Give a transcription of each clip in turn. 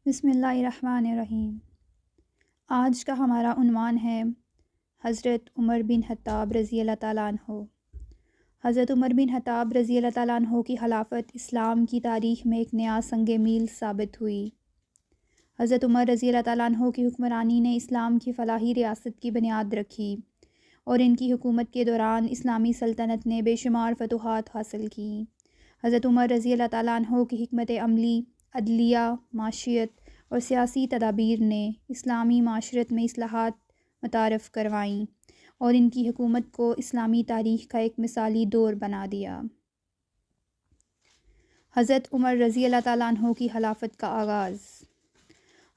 بسم اللہ الرحمن الرحیم۔ آج کا ہمارا عنوان ہے حضرت عمر بن خطاب رضی اللہ تعالیٰ عنہ۔ حضرت عمر بن خطاب رضی اللہ تعالیٰ عنہ کی خلافت اسلام کی تاریخ میں ایک نیا سنگ میل ثابت ہوئی۔ حضرت عمر رضی اللہ تعالیٰ عنہ کی حکمرانی نے اسلام کی فلاحی ریاست کی بنیاد رکھی اور ان کی حکومت کے دوران اسلامی سلطنت نے بے شمار فتوحات حاصل کیں۔ حضرت عمر رضی اللہ تعالیٰ عنہ کی حکمت عملی، عدلیہ، معیشت اور سیاسی تدابیر نے اسلامی معاشرت میں اصلاحات متعارف کروائیں اور ان کی حکومت کو اسلامی تاریخ کا ایک مثالی دور بنا دیا۔ حضرت عمر رضی اللہ تعالیٰ عنہ کی خلافت کا آغاز۔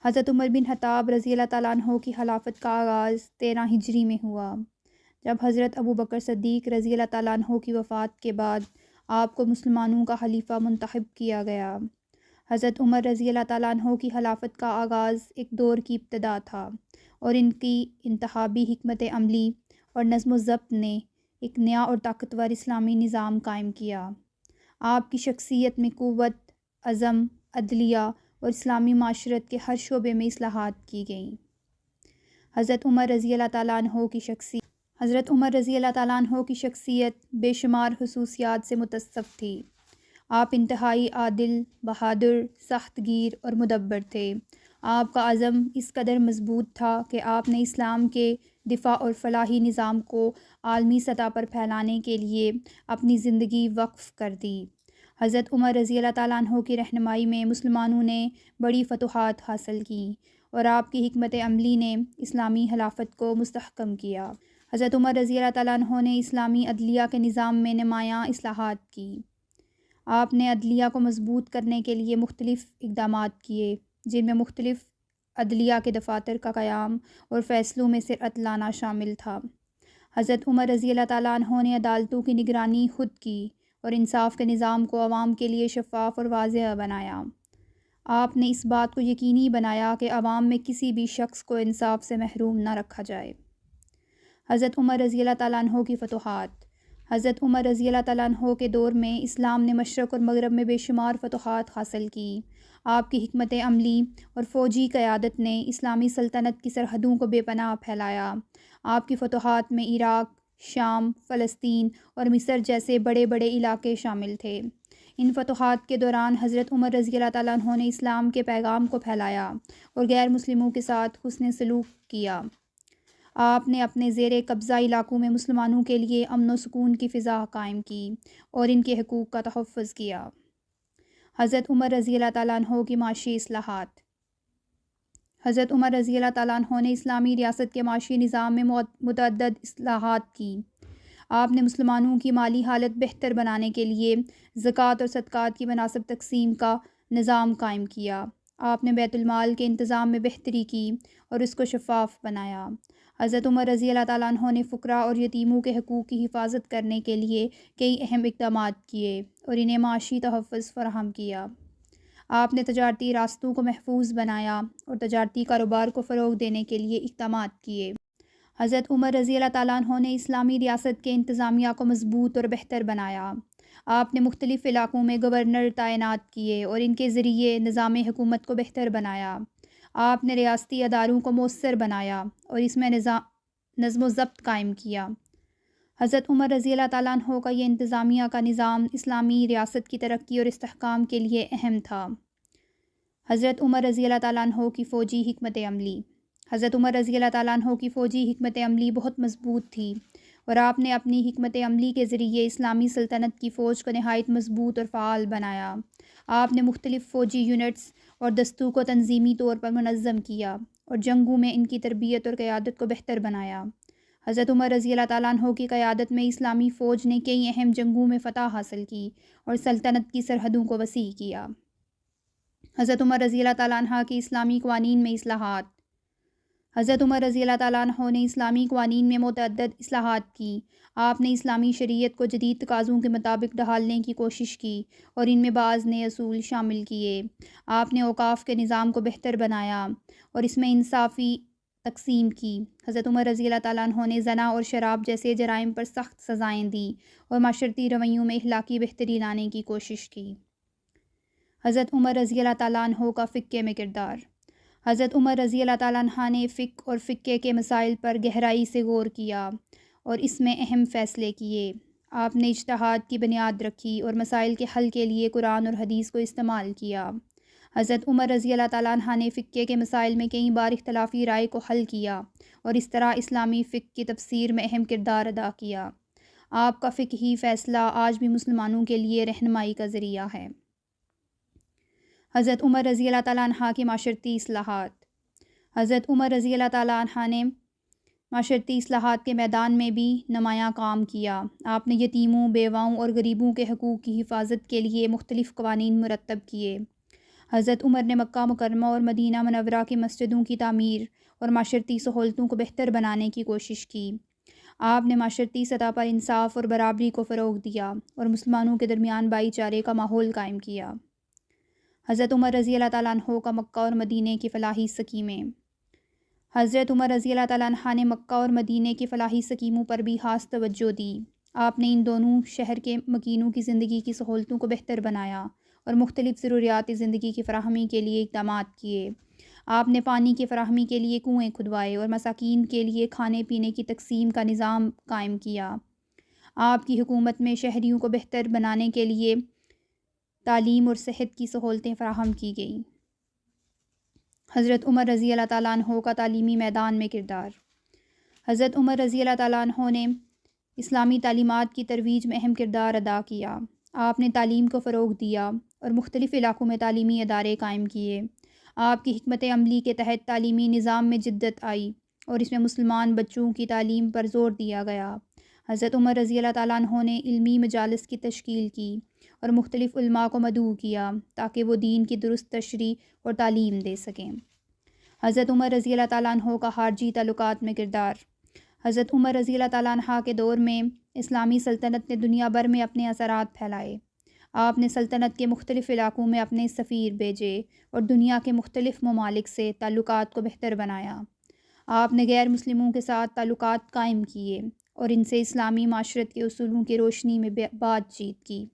حضرت عمر بن خطاب رضی اللہ تعالیٰ عنہ کی خلافت کا آغاز 13 ہجری میں ہوا، جب حضرت ابو بکر صدیق رضی اللہ تعالیٰ عنہ کی وفات کے بعد آپ کو مسلمانوں کا خلیفہ منتخب کیا گیا۔ حضرت عمر رضی اللہ تعالیٰ عنہ کی خلافت کا آغاز ایک دور کی ابتدا تھا اور ان کی انتخابی حکمت عملی اور نظم و ضبط نے ایک نیا اور طاقتور اسلامی نظام قائم کیا۔ آپ کی شخصیت میں قوت، عزم، عدلیہ اور اسلامی معاشرت کے ہر شعبے میں اصلاحات کی گئیں۔ حضرت عمر رضی اللہ تعالیٰ عنہ کی شخصیت حضرت عمر رضی اللہ تعالیٰ عنہ کی شخصیت بے شمار خصوصیات سے متصف تھی۔ آپ انتہائی عادل، بہادر، سخت گیر اور مدبر تھے۔ آپ کا عزم اس قدر مضبوط تھا کہ آپ نے اسلام کے دفاع اور فلاحی نظام کو عالمی سطح پر پھیلانے کے لیے اپنی زندگی وقف کر دی۔ حضرت عمر رضی اللہ تعالیٰ عنہ کی رہنمائی میں مسلمانوں نے بڑی فتوحات حاصل کیں اور آپ کی حکمت عملی نے اسلامی خلافت کو مستحکم کیا۔ حضرت عمر رضی اللہ تعالیٰ عنہ نے اسلامی عدلیہ کے نظام میں نمایاں اصلاحات کی۔ آپ نے عدلیہ کو مضبوط کرنے کے لیے مختلف اقدامات کیے، جن میں مختلف عدلیہ کے دفاتر کا قیام اور فیصلوں میں سرعت لانا شامل تھا۔ حضرت عمر رضی اللہ تعالیٰ عنہ نے عدالتوں کی نگرانی خود کی اور انصاف کے نظام کو عوام کے لیے شفاف اور واضح بنایا۔ آپ نے اس بات کو یقینی بنایا کہ عوام میں کسی بھی شخص کو انصاف سے محروم نہ رکھا جائے۔ حضرت عمر رضی اللہ تعالیٰ عنہ کی فتوحات۔ حضرت عمر رضی اللہ تعالیٰ عنہ کے دور میں اسلام نے مشرق اور مغرب میں بے شمار فتوحات حاصل کی۔ آپ کی حکمت عملی اور فوجی قیادت نے اسلامی سلطنت کی سرحدوں کو بے پناہ پھیلایا۔ آپ کی فتوحات میں عراق، شام، فلسطین اور مصر جیسے بڑے بڑے علاقے شامل تھے۔ ان فتوحات کے دوران حضرت عمر رضی اللہ تعالیٰ عنہ نے اسلام کے پیغام کو پھیلایا اور غیر مسلموں کے ساتھ حسن سلوک کیا۔ آپ نے اپنے زیر قبضہ علاقوں میں مسلمانوں کے لیے امن و سکون کی فضا قائم کی اور ان کے حقوق کا تحفظ کیا۔ حضرت عمر رضی اللہ تعالیٰ عنہ کی معاشی اصلاحات۔ حضرت عمر رضی اللہ تعالیٰ عنہ نے اسلامی ریاست کے معاشی نظام میں متعدد اصلاحات کی۔ آپ نے مسلمانوں کی مالی حالت بہتر بنانے کے لیے زکوٰۃ اور صدقات کی مناسب تقسیم کا نظام قائم کیا۔ آپ نے بیت المال کے انتظام میں بہتری کی اور اس کو شفاف بنایا۔ حضرت عمر رضی اللہ تعالیٰ عنہ نے فقراء اور یتیموں کے حقوق کی حفاظت کرنے کے لیے کئی اہم اقدامات کیے اور انہیں معاشی تحفظ فراہم کیا۔ آپ نے تجارتی راستوں کو محفوظ بنایا اور تجارتی کاروبار کو فروغ دینے کے لیے اقدامات کیے۔ حضرت عمر رضی اللہ تعالیٰ عنہ نے اسلامی ریاست کے انتظامیہ کو مضبوط اور بہتر بنایا۔ آپ نے مختلف علاقوں میں گورنر تعینات کیے اور ان کے ذریعے نظام حکومت کو بہتر بنایا۔ آپ نے ریاستی اداروں کو مؤثر بنایا اور اس میں نظم و ضبط قائم کیا۔ حضرت عمر رضی اللہ تعالیٰ عنہ کا یہ انتظامیہ کا نظام اسلامی ریاست کی ترقی اور استحکام کے لیے اہم تھا۔ حضرت عمر رضی اللہ تعالیٰ عنہ کی فوجی حکمت عملی۔ حضرت عمر رضی اللہ تعالیٰ عنہ کی فوجی حکمت عملی بہت مضبوط تھی اور آپ نے اپنی حکمت عملی کے ذریعے اسلامی سلطنت کی فوج کو نہایت مضبوط اور فعال بنایا۔ آپ نے مختلف فوجی یونٹس اور دستوں کو تنظیمی طور پر منظم کیا اور جنگوں میں ان کی تربیت اور قیادت کو بہتر بنایا۔ حضرت عمر رضی اللہ تعالیٰ عنہ کی قیادت میں اسلامی فوج نے کئی اہم جنگوں میں فتح حاصل کی اور سلطنت کی سرحدوں کو وسیع کیا۔ حضرت عمر رضی اللہ تعالیٰ عنہ کی اسلامی قوانین میں اصلاحات۔ حضرت عمر رضی اللہ تعالیٰ عنہ نے اسلامی قوانین میں متعدد اصلاحات کی۔ آپ نے اسلامی شریعت کو جدید تقاضوں کے مطابق ڈھالنے کی کوشش کی اور ان میں بعض نئے اصول شامل کیے۔ آپ نے اوقاف کے نظام کو بہتر بنایا اور اس میں انصافی تقسیم کی۔ حضرت عمر رضی اللہ تعالیٰ عنہ نے زنا اور شراب جیسے جرائم پر سخت سزائیں دیں اور معاشرتی رویوں میں اخلاقی بہتری لانے کی کوشش کی۔ حضرت عمر رضی اللہ تعالیٰ عنہ کا فقہ میں کردار۔ حضرت عمر رضی اللہ تعالیٰ عنہ نے فقہ اور فقہ کے مسائل پر گہرائی سے غور کیا اور اس میں اہم فیصلے کیے۔ آپ نے اجتہاد کی بنیاد رکھی اور مسائل کے حل کے لیے قرآن اور حدیث کو استعمال کیا۔ حضرت عمر رضی اللہ تعالیٰ عنہ نے فقہ کے مسائل میں کئی بار اختلافی رائے کو حل کیا اور اس طرح اسلامی فقہ کی تفسیر میں اہم کردار ادا کیا۔ آپ کا فقہی فیصلہ آج بھی مسلمانوں کے لیے رہنمائی کا ذریعہ ہے۔ حضرت عمر رضی اللہ تعالیٰ عنہ کی معاشرتی اصلاحات۔ حضرت عمر رضی اللہ تعالیٰ عنہ نے معاشرتی اصلاحات کے میدان میں بھی نمایاں کام کیا۔ آپ نے یتیموں، بیواؤں اور غریبوں کے حقوق کی حفاظت کے لیے مختلف قوانین مرتب کیے۔ حضرت عمر نے مکہ مکرمہ اور مدینہ منورہ کی مسجدوں کی تعمیر اور معاشرتی سہولتوں کو بہتر بنانے کی کوشش کی۔ آپ نے معاشرتی سطح پر انصاف اور برابری کو فروغ دیا اور مسلمانوں کے درمیان بھائی چارے کا ماحول قائم کیا۔ حضرت عمر رضی اللہ تعالیٰ عنہ کا مکہ اور مدینہ کی فلاحی اسکیمیں۔ حضرت عمر رضی اللہ تعالیٰ عنہ نے مکہ اور مدینہ کی فلاحی اسکیموں پر بھی خاص توجہ دی۔ آپ نے ان دونوں شہر کے مکینوں کی زندگی کی سہولتوں کو بہتر بنایا اور مختلف ضروریات زندگی کی فراہمی کے لیے اقدامات کیے۔ آپ نے پانی کی فراہمی کے لیے کنویں کھدوائے اور مساکین کے لیے کھانے پینے کی تقسیم کا نظام قائم کیا۔ آپ کی حکومت میں شہریوں کو بہتر بنانے کے لیے تعلیم اور صحت کی سہولتیں فراہم کی گئیں۔ حضرت عمر رضی اللہ تعالیٰ عنہ کا تعلیمی میدان میں کردار۔ حضرت عمر رضی اللہ تعالیٰ عنہ نے اسلامی تعلیمات کی ترویج میں اہم کردار ادا کیا۔ آپ نے تعلیم کو فروغ دیا اور مختلف علاقوں میں تعلیمی ادارے قائم کیے۔ آپ کی حکمت عملی کے تحت تعلیمی نظام میں جدت آئی اور اس میں مسلمان بچوں کی تعلیم پر زور دیا گیا۔ حضرت عمر رضی اللہ تعالیٰ عنہ نے علمی مجالس کی تشکیل کی اور مختلف علماء کو مدعو کیا تاکہ وہ دین کی درست تشریح اور تعلیم دے سکیں۔ حضرت عمر رضی اللہ تعالیٰ عنہ کا خارجی تعلقات میں کردار۔ حضرت عمر رضی اللہ تعالیٰ عنہ کے دور میں اسلامی سلطنت نے دنیا بھر میں اپنے اثرات پھیلائے۔ آپ نے سلطنت کے مختلف علاقوں میں اپنے سفیر بھیجے اور دنیا کے مختلف ممالک سے تعلقات کو بہتر بنایا۔ آپ نے غیر مسلموں کے ساتھ تعلقات قائم کیے اور ان سے اسلامی معاشرت کے اصولوں کی روشنی میں بات چیت کی۔